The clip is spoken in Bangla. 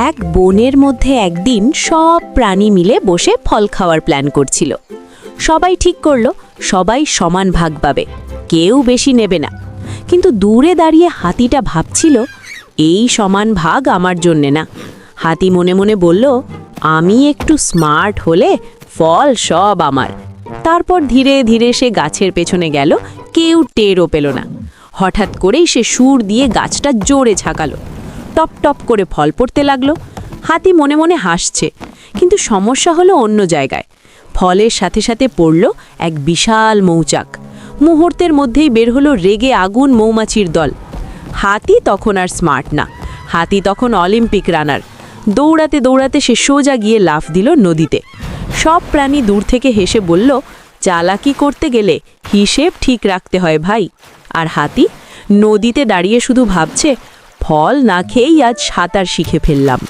এক বনের মধ্যে একদিন সব প্রাণী মিলে বসে ফল খাওয়ার প্ল্যান করছিল। সবাই ঠিক করলো সবাই সমান ভাগ পাবে, কেউ বেশি নেবে না। কিন্তু দূরে দাঁড়িয়ে হাতিটা ভাবছিল, এই সমান ভাগ আমার জন্যে না। হাতি মনে মনে বলল, আমি একটু স্মার্ট হলে ফল সব আমার। তারপর ধীরে ধীরে সে গাছের পেছনে গেল, কেউ টেরও পেল না। হঠাৎ করেই সে সুর দিয়ে গাছটা জোরে ঝাঁকালো। টপ টপ করে ফল পড়তে লাগলো। হাতি মনে মনে হাসছে, কিন্তু সমস্যা হলো অন্য জায়গায়। ফলের সাথে সাথে পড়ল এক বিশাল মৌচাক। মুহূর্তের মধ্যেই বের হলো রেগে আগুন মৌমাছির দল। হাতি তখন আর স্মার্ট না, হাতি তখন অলিম্পিক রানার। দৌড়াতে দৌড়াতে সে সোজা গিয়ে লাফ দিল নদীতে। সব প্রাণী দূর থেকে হেসে বলল, চালাকি করতে গেলে হিসেব ঠিক রাখতে হয় ভাই। আর হাতি নদীতে দাঁড়িয়ে শুধু ভাবছে, ফল না খেয়েই আজ সাঁতার শিখে ফেললাম।